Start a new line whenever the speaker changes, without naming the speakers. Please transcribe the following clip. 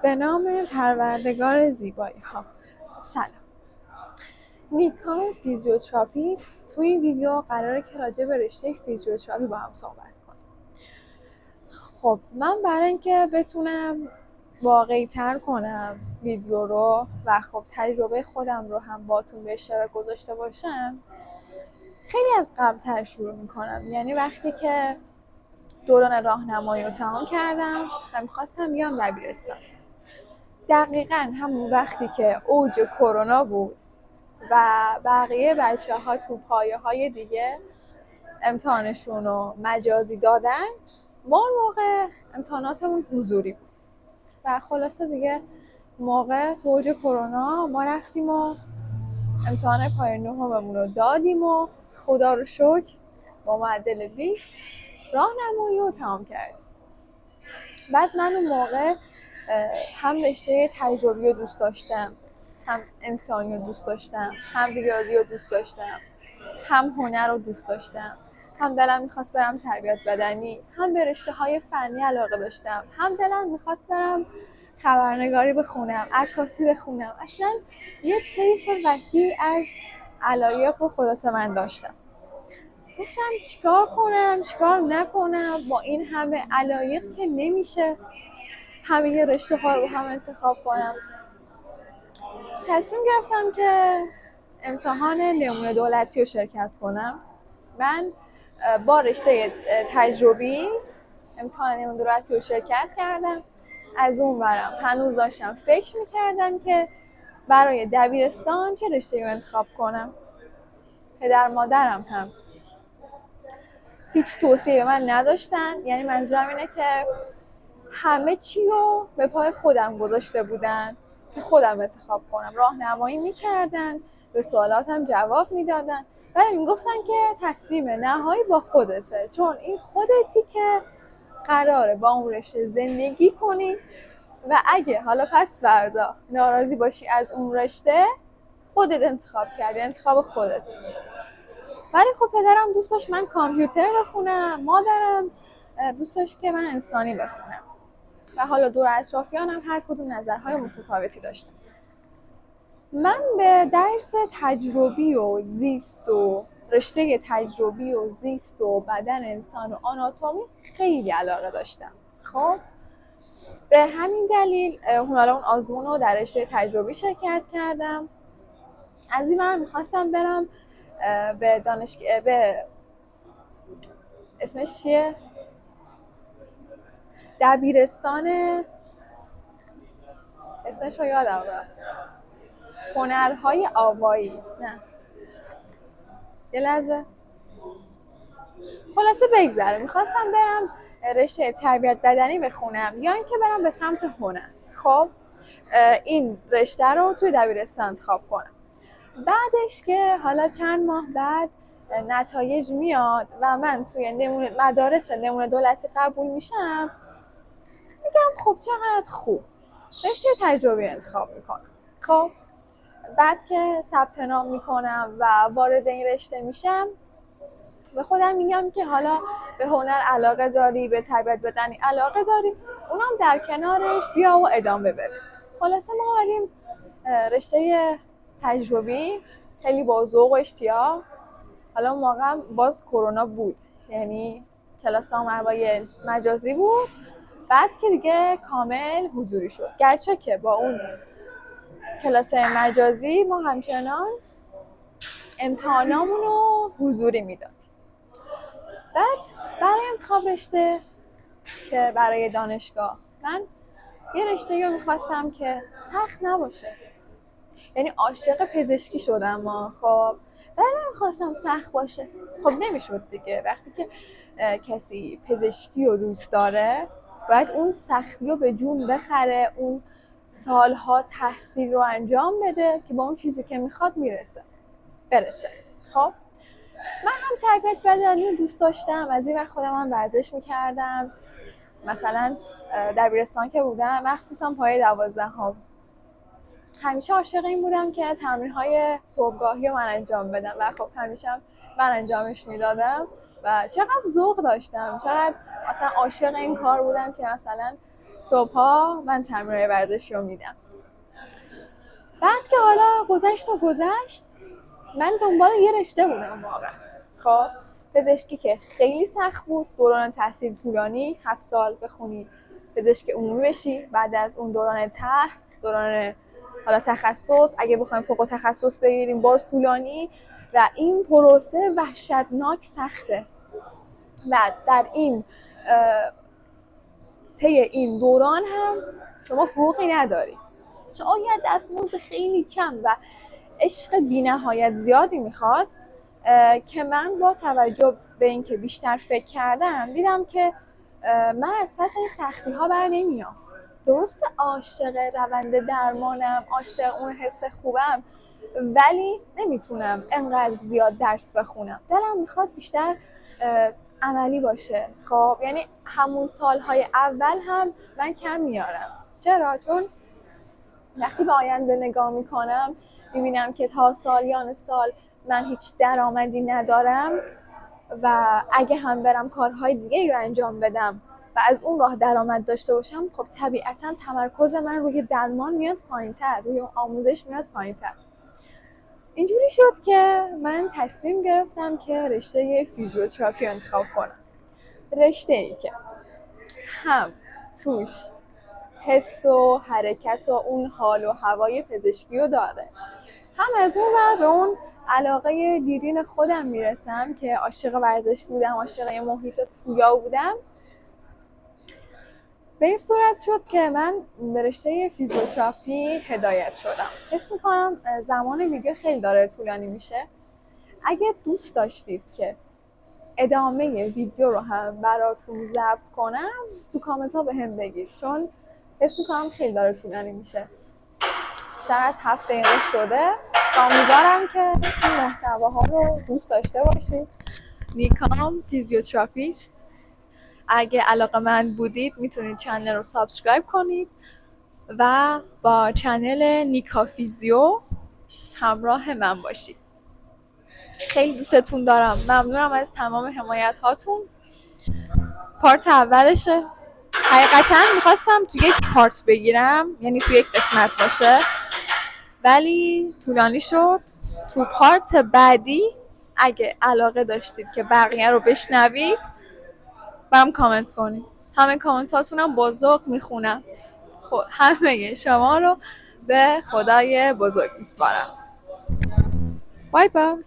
به نام پروردگار زیبایی ها. سلام، نیکا فیزیوتراپیست. توی این ویدیو قراره که راجع به رشته فیزیوتراپی با هم صحبت کنیم. خب من برای اینکه بتونم واقعی تر کنم ویدیو رو و خب تجربه خودم رو هم باتون به اشتراک گذاشته باشم، خیلی از قبل‌تر شروع میکنم. یعنی وقتی که دوران راهنمایی رو تمام کردم و میخواستم بیام دبیرستان، دقیقاً همون وقتی که اوج کرونا بود و بقیه بچه‌ها تو پایه‌های دیگه امتحانشون رو مجازی دادن، ما اون موقع امتحاناتمون حضوری بود و خلاصه دیگه موقع تو اوج کرونا ما رفتیم و امتحان پایه نهممون رو دادیم و خدا رو شکر با معدل 20 راهنمایی رو تمام کردیم. بعد من اون موقع هم رشته تجربی رو دوست داشتم، هم انسانی رو دوست داشتم، هم ریاضی رو دوست داشتم، هم هنر رو دوست داشتم، هم دلم میخواست برم تربیت بدنی، هم به رشته های فنی علاقه داشتم، هم دلم میخواست برم خبرنگاری بخونم، عکاسی بخونم. اصلا یه طیف وسیع از علایق رو خلاصه من داشتم. گفتم چیکار کنم چیکار نکنم، با این همه علایق که نمیشه همه یه رشته ها رو هم انتخاب کنم. تصمیم گرفتم که امتحان نمونه دولتی رو شرکت کنم. من با رشته تجربی امتحان نمونه دولتی رو شرکت کردم. از اون برم هنوز داشتم فکر میکردم که برای دبیرستان چه رشته رو انتخاب کنم. پدر مادرم هم هیچ توصیه به من نداشتن، یعنی منظورم اینه که همه چی رو به پای خودم گذاشته بودن که خودم انتخاب کنم. راهنمایی میکردن، به سوالاتم جواب میدادن، ولی میگفتن که تصمیم نهایی با خودته، چون این خودتی که قراره با اون رشته زندگی کنی و اگه حالا پس فردا ناراضی باشی از اون رشته، خودت انتخاب کردی، انتخاب خودت. ولی خب پدرم دوست داشت من کامپیوتر بخونم، مادرم دوست داشت که من انسانی بخونم و حالا دور اطرافیانم هر کدوم نظرهای متفاوتی داشتن. من به درس تجربی و زیست و رشته تجربی و زیست و بدن انسان و آناتومی خیلی علاقه داشتم. خب به همین دلیل حالا اون آزمون رو در رشته تجربی شرکت کردم. از این من میخواستم برم به دانشگاه، به اسمش چیه؟ دبیرستان، اسمش رو یادم رفت، هنرهای آوایی، نه یه لحظه، خلاصه بگذره، میخواستم برم رشته تربیت بدنی بخونم یا اینکه برم به سمت هنر. خب این رشته رو توی دبیرستان انتخاب کنم. بعدش که حالا چند ماه بعد نتایج میاد و من توی مدارس نمونه دولتی قبول میشم، میگم خب چقدر خوب، رشته تجربی انتخاب میکنم. خب بعد که ثبت نام میکنم و وارد این رشته میشم، به خودم میگم که حالا به هنر علاقه داری، به تربیت بدنی علاقه داری، اونم در کنارش بیا و ادامه بده. خلاصه ما اومدیم رشته تجربی خیلی با ذوق و اشتیاق. حالا اون موقع باز کرونا بود، یعنی کلاس هم اوایل مجازی بود، بعد که دیگه کامل حضوری شد. گرچه که با اون کلاس مجازی ما همچنان امتحانامون رو حضوری میدادیم. بعد برای انتخاب رشته که برای دانشگاه، من یه رشته رو میخواستم که سخت نباشه. یعنی عاشق پزشکی شدم خب ولی نمیخواستم سخت باشه. خب نمیشد دیگه، وقتی که کسی پزشکی رو دوست داره باید اون سختی رو به جون بخره، اون سالها تحصیل رو انجام بده که با اون چیزی که میخواد برسه. خب من هم تربیت بدنی رو دوست داشتم، از این وقت خودم هم ورزش میکردم. مثلا دبیرستان که بودم، مخصوصا پایه 12 ها، همیشه عاشق این بودم که تمرین‌های صبحگاهی رو من انجام بدم و خب همیشه من انجامش میدادم و چقدر ذوق داشتم، چقدر مثلا عاشق این کار بودم که مثلا صبحها من تمرین ورزشی رو میدم. بعد که حالا گذشت من دنبال یه رشته بودم واقعا. خب پزشکی که خیلی سخت بود، دوران تحصیل طولانی، 7 سال بخونی پزشک عمومی بشی، بعد از اون دوران طرح، دوران حالا تخصص، اگه بخوایم فوق تخصص بگیریم باز طولانی و این پروسه وحشتناک سخته. و در این طی این دوران هم شما حقوقی نداری، شاید دستمزد خیلی کم و عشق بی‌نهایت زیادی میخواد که من با توجه به اینکه بیشتر فکر کردم دیدم که من از پس این سختی ها بر نمیام. درسته عاشق روند درمانم، عاشق اون حس خوبم، ولی نمیتونم انقدر زیاد درس بخونم. دلم میخواد بیشتر عملی باشه. خب یعنی همون سالهای اول هم من کم میارم. چرا؟ چون وقتی به آینده نگاه میکنم میبینم که تا سالیان سال من هیچ درآمدی ندارم و اگه هم برم کارهای دیگه رو انجام بدم و از اون راه درآمد داشته باشم، خب طبیعتا تمرکز من روی درمان میاد پایین‌تر، روی آموزش میاد پایین‌تر. اینجوری شد که من تصمیم گرفتم که رشته فیزیوتراپی انتخاب کنم. رشته‌ای که هم توش حس و حرکت و اون حال و هوای پزشکی رو داره، هم از اون ور به اون علاقه دیرین خودم میرسم که عاشق ورزش بودم، عاشق یه محیط پویا بودم. به این صورت شد که من به رشته فیزیوتراپی هدایت شدم. حس میکنم زمان ویدیو خیلی داره طولانی میشه. اگه دوست داشتید که ادامه ویدیو رو هم براتون ضبط کنم تو کامنت ها بهم بگید، چون حس میکنم خیلی داره طولانی میشه. بیشتر از 7 دقیقه شده. امیدوارم که این محتواها رو دوست داشته باشید. نیکام فیزیوتراپیست. اگه علاقه‌مند بودید میتونید چنل رو سابسکرایب کنید و با چنل نیکا فیزیو همراه من باشید. خیلی دوستتون دارم. ممنونم از تمام حمایت هاتون. پارت اولشه. حقیقتا میخواستم تو یک پارت بگیرم، یعنی تو یک قسمت باشه، ولی طولانی شد. تو پارت بعدی اگه علاقه داشتید که بقیه رو بشنوید برام کامنت کنید. همه کامنت هاتونم با ذوق میخونم. خب همه شما رو به خدای بزرگ میسپارم. بای بای.